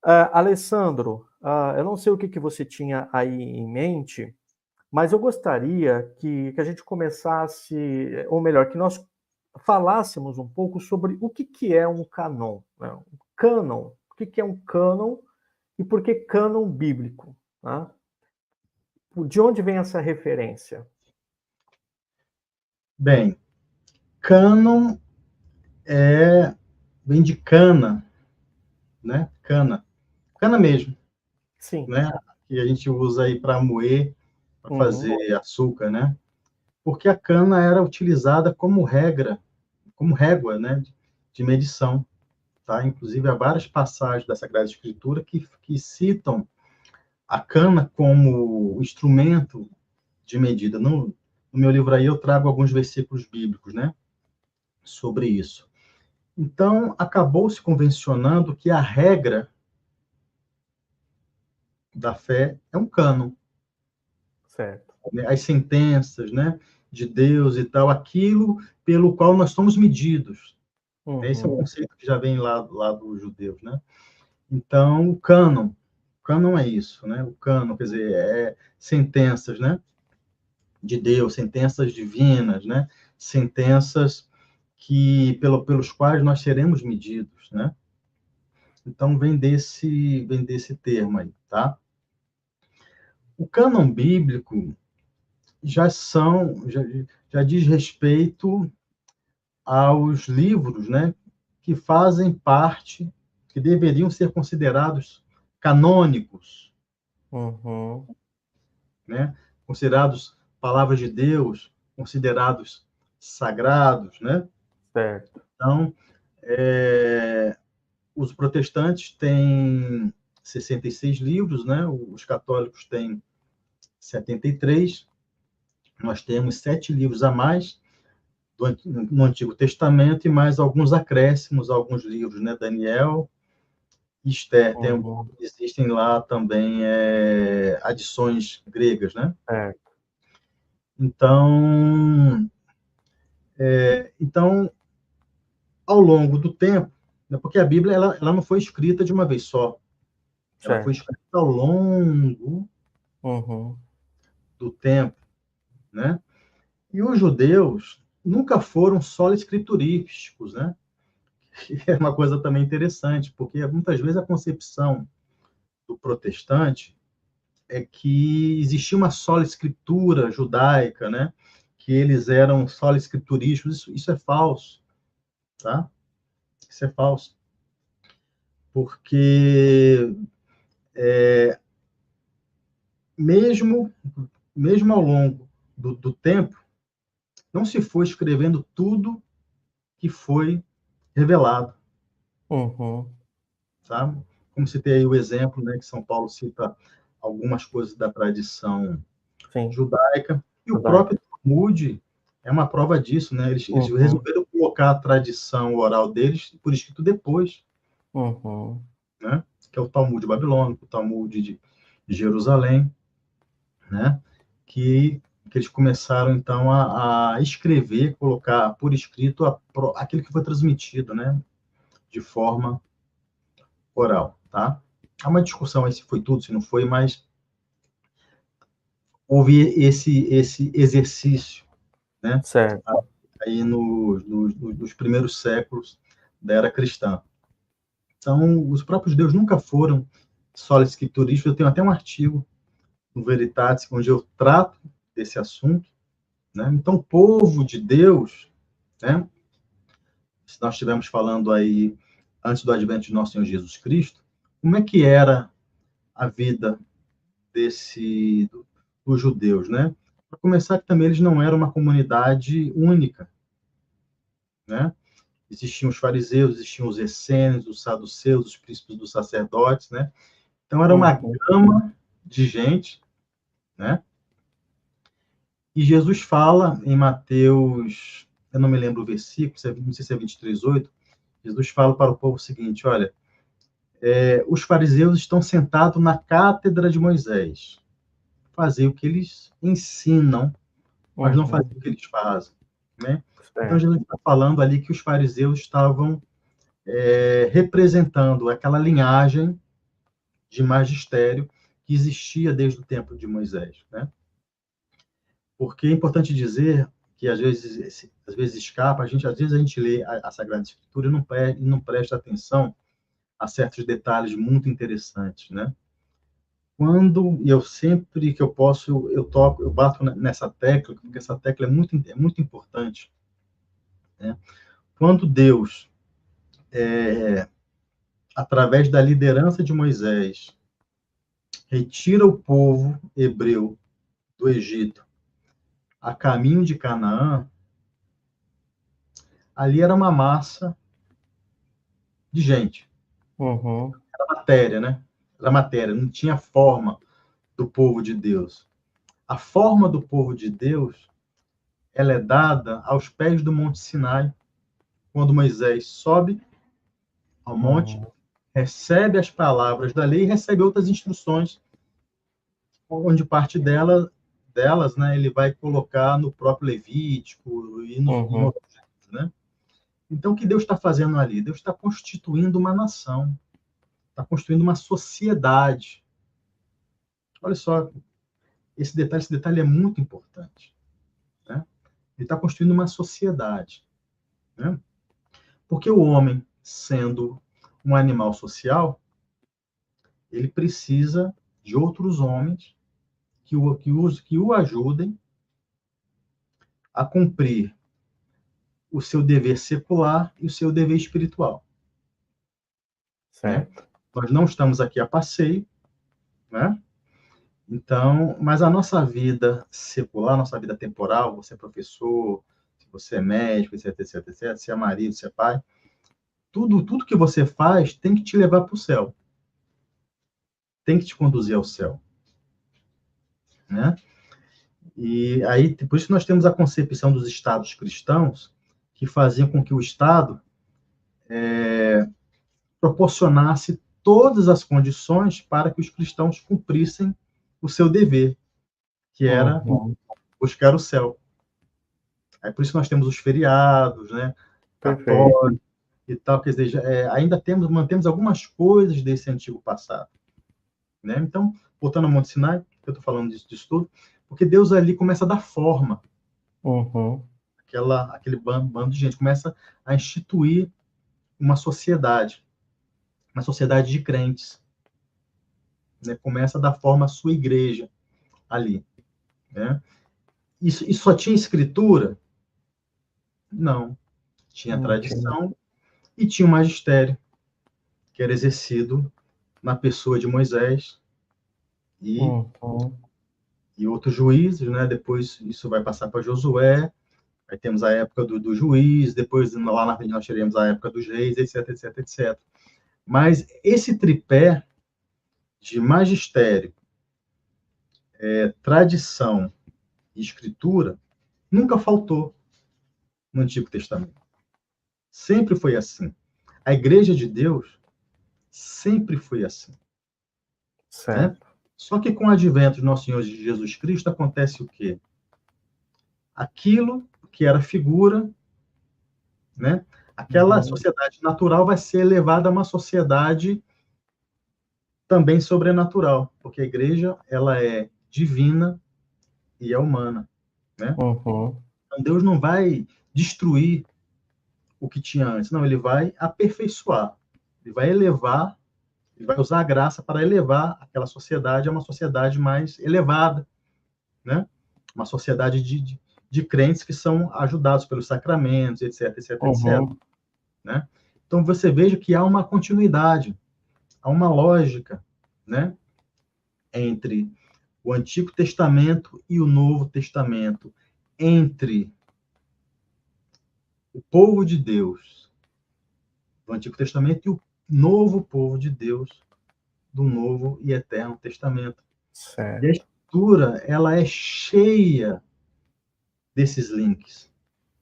Alessandro, eu não sei o que que você tinha aí em mente, mas eu gostaria que a gente começasse, ou melhor, que nós falássemos um pouco sobre o que que é um cânon, né? Um cânon, o que que é um cânon e por que cânon bíblico, né? De onde vem essa referência? Bem, cânon vem de cana, né? Cana. Cana mesmo, Sim. né? Que a gente usa aí para moer, para Uhum. fazer açúcar, né? Porque a cana era utilizada como regra, como régua, né? De medição, tá? Inclusive, há várias passagens da Sagrada Escritura que citam a cana como instrumento de medida. No meu livro aí eu trago alguns versículos bíblicos, né? Sobre isso. Então, acabou se convencionando que a regra da fé é um cânon, Certo. né? As sentenças, né, de Deus e tal, aquilo pelo qual nós somos medidos. Esse é o Uhum. conceito que já vem lá dos judeus, né? Então, o cânon é isso, né? O cânon, quer dizer, é sentenças, né, de Deus, sentenças divinas, né? Sentenças pelos quais nós seremos medidos, né? Então, vem desse termo aí, tá? O cânon bíblico já diz respeito aos livros, né, que fazem parte, que deveriam ser considerados canônicos, Uhum. né, considerados palavras de Deus, considerados sagrados, né? Certo. Então, os protestantes têm 66 livros, né? Os católicos têm 73. Nós temos 7 livros a mais no Antigo Testamento e mais alguns acréscimos, alguns livros, né? Daniel e Esther. Uhum. Existem lá também adições gregas, né? Certo. Então, ao longo do tempo, né, porque a Bíblia ela não foi escrita de uma vez só, ela foi Certo. escrita ao longo Uhum. do tempo, né? E os judeus nunca foram só escriturísticos, né? É uma coisa também interessante, porque muitas vezes a concepção do protestante é que existia uma sola escritura judaica, né? Que eles eram sola escriturísticos. Isso é falso, tá? Isso é falso, porque mesmo mesmo ao longo do tempo, não se foi escrevendo tudo que foi revelado, Uhum. tá? Como citei aí o exemplo, né, que São Paulo cita algumas coisas da tradição Sim. judaica, e o Judaica. próprio Talmud é uma prova disso, né? Eles Uhum. resolveram colocar a tradição oral deles por escrito depois, Uhum. né? Que é o Talmud babilônico, o Talmud de Jerusalém, né? Que eles começaram então a escrever, colocar por escrito aquilo que foi transmitido, né? De forma oral, tá? Há uma discussão aí se foi tudo, se não foi, mas houve esse exercício, né? Certo. Aí nos primeiros séculos da era cristã. Então, os próprios judeus nunca foram só escrituristas. Eu tenho até um artigo no Veritatis, onde eu trato desse assunto, né? Então, o povo de Deus, né? Se nós estivermos falando aí antes do advento de nosso Senhor Jesus Cristo, como é que era a vida dos judeus, né? Para começar, que também eles não eram uma comunidade única, né? Existiam os fariseus, existiam os essênios, os saduceus, os príncipes dos sacerdotes, né? Então era uma Uhum. gama de gente, né? E Jesus fala em Mateus, eu não me lembro o versículo, não sei se é 23:8, Jesus fala para o povo o seguinte: olha, os fariseus estão sentados na cátedra de Moisés, fazer o que eles ensinam, mas não fazer Uhum. o que eles fazem, né? Então Certo. Jesus está falando ali que os fariseus estavam representando aquela linhagem de magistério que existia desde o tempo de Moisés, né? Porque é importante dizer que às vezes escapa, às vezes a gente lê a Sagrada Escritura e não presta atenção a certos detalhes muito interessantes, né? E eu sempre que eu posso, eu bato nessa tecla, porque essa tecla é muito importante, né? Quando Deus, através da liderança de Moisés, retira o povo hebreu do Egito a caminho de Canaã, ali era uma massa de gente, Uhum. era matéria, né? Era matéria, não tinha forma do povo de Deus. A forma do povo de Deus, ela é dada aos pés do Monte Sinai, quando Moisés sobe ao monte, Uhum. recebe as palavras da lei e recebe outras instruções, onde parte delas, né, ele vai colocar no próprio Levítico em Uhum. outros, né? Então, o que Deus está fazendo ali? Deus está constituindo uma nação, está construindo uma sociedade. Olha só, esse detalhe é muito importante, né? Ele está construindo uma sociedade, né? Porque o homem, sendo um animal social, ele precisa de outros homens que o ajudem a cumprir o seu dever secular e o seu dever espiritual, né? Certo. Nós não estamos aqui a passeio, né? Então, mas a nossa vida secular, nossa vida temporal, você é professor, você é médico, etc, etc, etc, você é marido, você é pai, tudo que você faz tem que te levar para o céu, tem que te conduzir ao céu, né? E aí, por isso nós temos a concepção dos estados cristãos, que faziam com que o Estado proporcionasse todas as condições para que os cristãos cumprissem o seu dever, que era Uhum. buscar o céu. Aí, por isso nós temos os feriados, né, Perfeito. católicos e tal, quer dizer, ainda mantemos algumas coisas desse antigo passado, né? Então, voltando ao Monte Sinai, eu estou falando disso tudo, porque Deus ali começa a dar forma, Uhum. aquele bando de gente, começa a instituir uma sociedade de crentes, né? Começa a dar forma à sua igreja ali, né? Isso só tinha escritura? Não. Tinha Entendi. tradição e tinha o magistério, que era exercido na pessoa de Moisés e, Uhum. e outros juízes, né? Depois isso vai passar para Josué, aí temos a época do juiz, depois lá na frente nós teremos a época dos reis, etc, etc, etc. Mas esse tripé de magistério, tradição e escritura nunca faltou no Antigo Testamento. Sempre foi assim. A igreja de Deus sempre foi assim, né? Certo. Só que com o advento de nosso Senhor Jesus Cristo acontece o quê? Aquilo que era figura, né? Aquela Uhum. sociedade natural vai ser elevada a uma sociedade também sobrenatural, porque a igreja ela é divina e é humana, né? Uhum. Então Deus não vai destruir o que tinha antes, não, ele vai aperfeiçoar, ele vai elevar, ele vai usar a graça para elevar aquela sociedade a uma sociedade mais elevada, né? Uma sociedade de crentes que são ajudados pelos sacramentos, etc, etc, etc, Uhum. né? Então você veja que há uma continuidade, há uma lógica, né, entre o Antigo Testamento e o Novo Testamento, entre o povo de Deus do Antigo Testamento e o novo povo de Deus do Novo e Eterno Testamento. E a Certo. Escritura, ela é cheia desses links.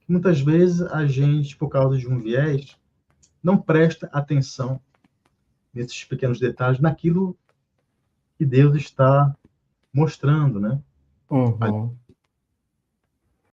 Muitas vezes a gente, por causa de um viés, não presta atenção nesses pequenos detalhes, naquilo que Deus está mostrando, né? Uhum.